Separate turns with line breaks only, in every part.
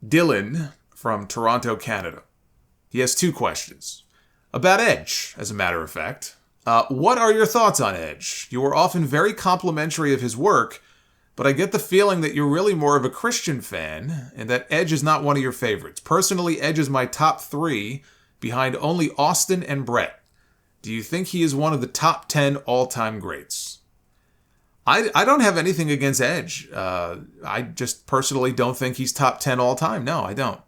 Dylan from Toronto, Canada. He has 2 questions. About Edge, as a matter of fact. What are your thoughts on Edge? You are often very complimentary of his work, but I get the feeling that you're really more of a Christian fan and that Edge is not one of your favorites. Personally, Edge is my top 3, behind only Austin and Brett. Do you think he is one of the top 10 all-time greats? I don't have anything against Edge. I just personally don't think he's top 10 all-time. No, I don't.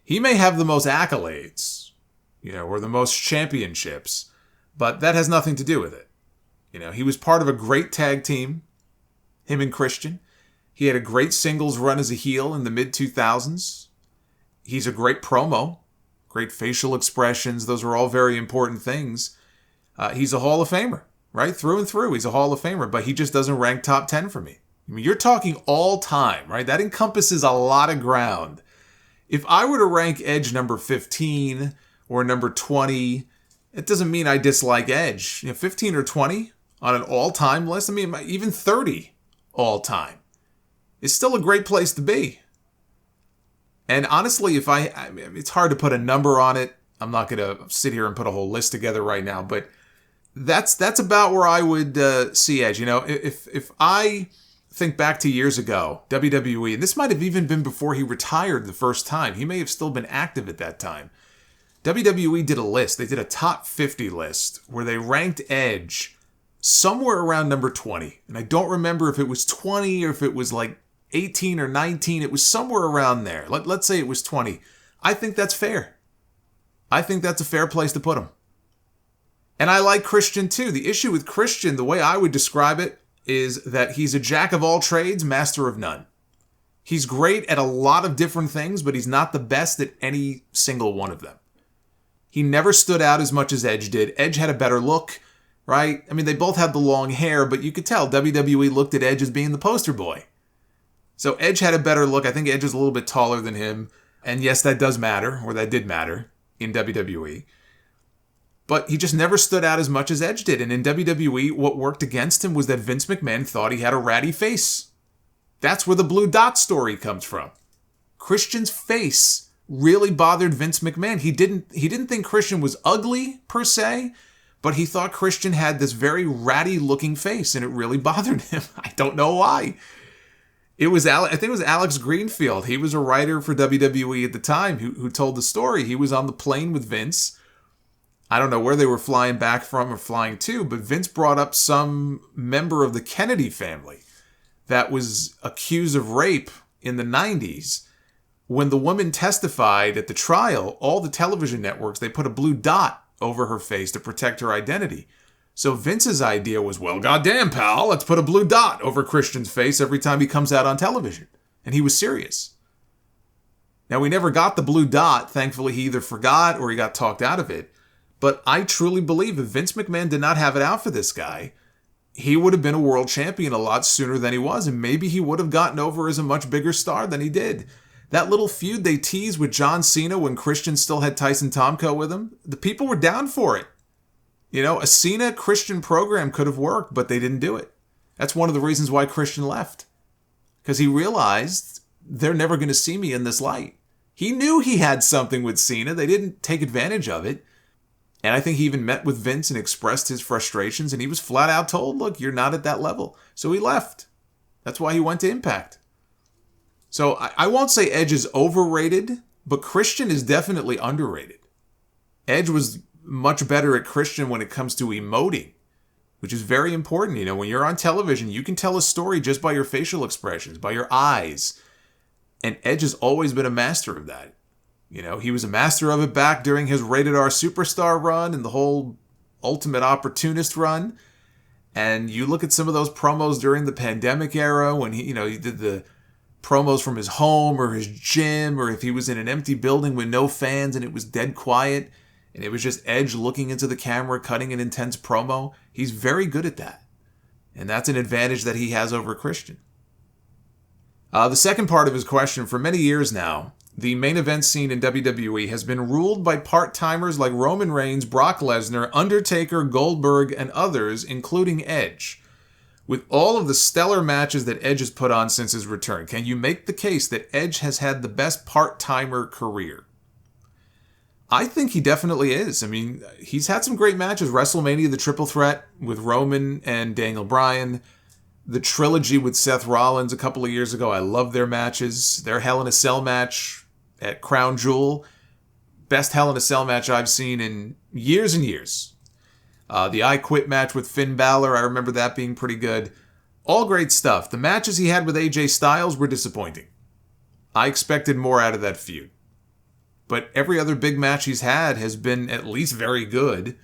He may have the most accolades, or the most championships, but that has nothing to do with it. He was part of a great tag team, him and Christian. He had a great singles run as a heel in the mid-2000s. He's a great promo, great facial expressions. Those are all very important things. He's a Hall of Famer, right? Through and through, he's a Hall of Famer, but he just doesn't rank top 10 for me. I mean, you're talking all time, right? That encompasses a lot of ground. If I were to rank Edge number 15 or number 20, it doesn't mean I dislike Edge. 15 or 20 on an all-time list, I mean, even 30 all-time. It's still a great place to be. And honestly, it's hard to put a number on it. I'm not going to sit here and put a whole list together right now, but that's about where I would see Edge. If I think back to years ago, WWE, and this might have even been before he retired the first time. He may have still been active at that time. WWE did a list. They did a top 50 list where they ranked Edge somewhere around number 20. And I don't remember if it was 20 or if it was like 18 or 19. It was somewhere around there. Let's say it was 20. I think that's fair. I think that's a fair place to put him. And I like Christian too. The issue with Christian, the way I would describe it, is that he's a jack of all trades, master of none. He's great at a lot of different things, but he's not the best at any single one of them. He never stood out as much as Edge did. Edge had a better look, right? I mean, they both had the long hair, but you could tell WWE looked at Edge as being the poster boy. So Edge had a better look. I think Edge is a little bit taller than him. And yes, that does matter, or that did matter in WWE. But he just never stood out as much as Edge did. And in WWE, what worked against him was that Vince McMahon thought he had a ratty face. That's where the blue dot story comes from. Christian's face really bothered Vince McMahon. He didn't think Christian was ugly, per se, but he thought Christian had this very ratty-looking face, and it really bothered him. I don't know why. I think it was Alex Greenfield. He was a writer for WWE at the time who told the story. He was on the plane with Vince. I don't know where they were flying back from or flying to, but Vince brought up some member of the Kennedy family that was accused of rape in the 90s. When the woman testified at the trial, all the television networks, they put a blue dot over her face to protect her identity. So Vince's idea was, well, goddamn, pal, let's put a blue dot over Christian's face every time he comes out on television. And he was serious. Now, we never got the blue dot. Thankfully, he either forgot or he got talked out of it. But I truly believe if Vince McMahon did not have it out for this guy, he would have been a world champion a lot sooner than he was. And maybe he would have gotten over as a much bigger star than he did. That little feud they teased with John Cena when Christian still had Tyson Tomko with him, the people were down for it. A Cena-Christian program could have worked, but they didn't do it. That's one of the reasons why Christian left. Because he realized they're never going to see me in this light. He knew he had something with Cena. They didn't take advantage of it. And I think he even met with Vince and expressed his frustrations, and he was flat out told, look, you're not at that level. So he left. That's why he went to Impact. So I won't say Edge is overrated, but Christian is definitely underrated. Edge was much better at Christian when it comes to emoting, which is very important. When you're on television, you can tell a story just by your facial expressions, by your eyes. And Edge has always been a master of that. He was a master of it back during his Rated R Superstar run and the whole Ultimate Opportunist run. And you look at some of those promos during the pandemic era when he did the promos from his home or his gym, or if he was in an empty building with no fans and it was dead quiet and it was just Edge looking into the camera, cutting an intense promo. He's very good at that. And that's an advantage that he has over Christian. The second part of his question, for many years now, the main event scene in WWE has been ruled by part-timers like Roman Reigns, Brock Lesnar, Undertaker, Goldberg, and others, including Edge. With all of the stellar matches that Edge has put on since his return, can you make the case that Edge has had the best part-timer career? I think he definitely is. I mean, he's had some great matches. WrestleMania, the Triple Threat with Roman and Daniel Bryan. The trilogy with Seth Rollins a couple of years ago. I love their matches. Their Hell in a Cell match at Crown Jewel. Best Hell in a Cell match I've seen in years and years. The I Quit match with Finn Balor, I remember that being pretty good. All great stuff. The matches he had with AJ Styles were disappointing. I expected more out of that feud. But every other big match he's had has been at least very good.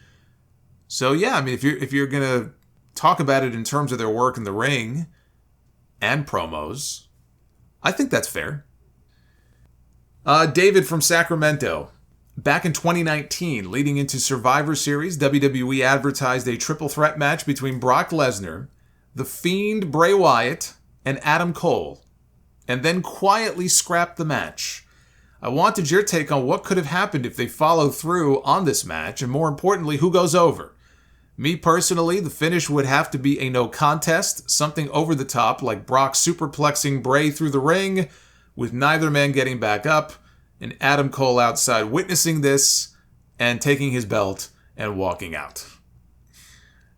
So yeah, I mean, if you're going to talk about it in terms of their work in the ring and promos, I think that's fair. David from Sacramento. Back in 2019, leading into Survivor Series, WWE advertised a triple threat match between Brock Lesnar, The Fiend Bray Wyatt, and Adam Cole, and then quietly scrapped the match. I wanted your take on what could have happened if they followed through on this match, and more importantly, who goes over. Me personally, the finish would have to be a no contest, something over the top like Brock superplexing Bray through the ring, with neither man getting back up, and Adam Cole outside witnessing this and taking his belt and walking out.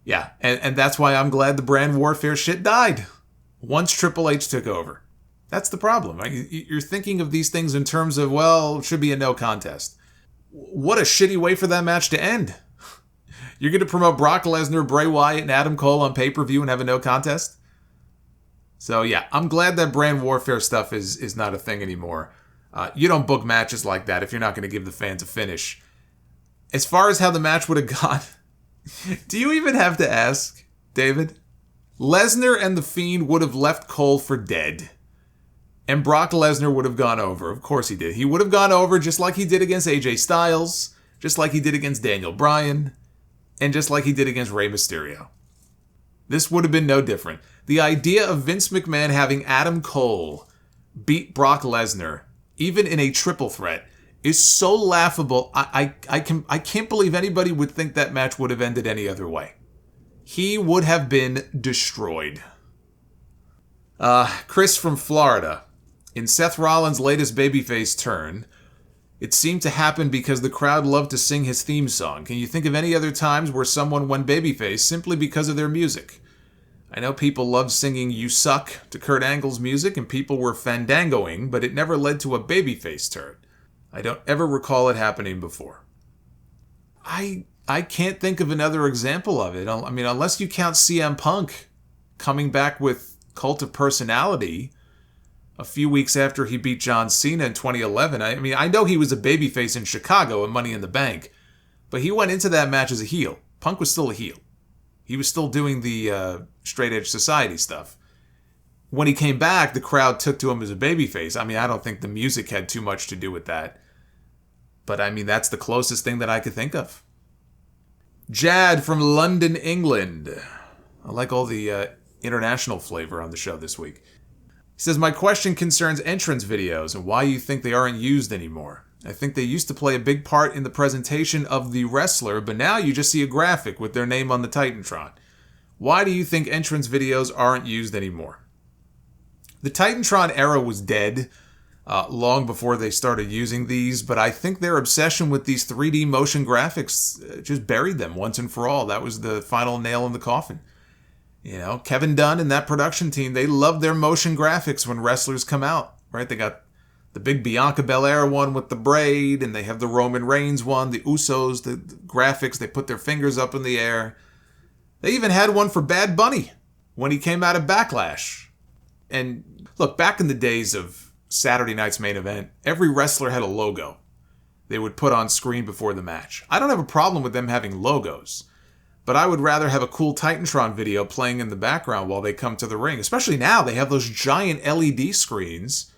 Yeah, and that's why I'm glad the brand warfare shit died once Triple H took over. That's the problem, right? You're thinking of these things in terms of, well, it should be a no contest. What a shitty way for that match to end. You're going to promote Brock Lesnar, Bray Wyatt, and Adam Cole on pay-per-view and have a no contest? So yeah, I'm glad that brand warfare stuff is not a thing anymore. You don't book matches like that if you're not going to give the fans a finish. As far as how the match would have gone, do you even have to ask, David? Lesnar and The Fiend would have left Cole for dead. And Brock Lesnar would have gone over. Of course he did. He would have gone over just like he did against AJ Styles, just like he did against Daniel Bryan, and just like he did against Rey Mysterio. This would have been no different. The idea of Vince McMahon having Adam Cole beat Brock Lesnar, even in a triple threat, is so laughable. I can't believe anybody would think that match would have ended any other way. He would have been destroyed. Chris from Florida. In Seth Rollins' latest babyface turn, it seemed to happen because the crowd loved to sing his theme song. Can you think of any other times where someone went babyface simply because of their music? I know people loved singing You Suck to Kurt Angle's music and people were fandangoing, but it never led to a babyface turn. I don't ever recall it happening before. I can't think of another example of it. I mean, unless you count CM Punk coming back with Cult of Personality a few weeks after he beat John Cena in 2011. I mean, I know he was a babyface in Chicago at Money in the Bank, but he went into that match as a heel. Punk was still a heel. He was still doing the straight edge society stuff. When he came back, the crowd took to him as a babyface. I mean, I don't think the music had too much to do with that. But I mean, that's the closest thing that I could think of. Jad from London, England. I like all the international flavor on the show this week. He says, my question concerns entrance videos and why you think they aren't used anymore. I think they used to play a big part in the presentation of the wrestler, but now you just see a graphic with their name on the TitanTron. Why do you think entrance videos aren't used anymore? The TitanTron era was dead long before they started using these, but I think their obsession with these 3D motion graphics just buried them once and for all. That was the final nail in the coffin. You know, Kevin Dunn and that production team, they love their motion graphics when wrestlers come out, right? They got the big Bianca Belair one with the braid, and they have the Roman Reigns one, the Usos, the graphics, they put their fingers up in the air. They even had one for Bad Bunny when he came out of Backlash. And look, back in the days of Saturday Night's Main Event, every wrestler had a logo they would put on screen before the match. I don't have a problem with them having logos, but I would rather have a cool TitanTron video playing in the background while they come to the ring. Especially now, they have those giant LED screens.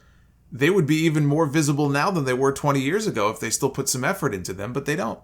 They would be even more visible now than they were 20 years ago if they still put some effort into them, but they don't.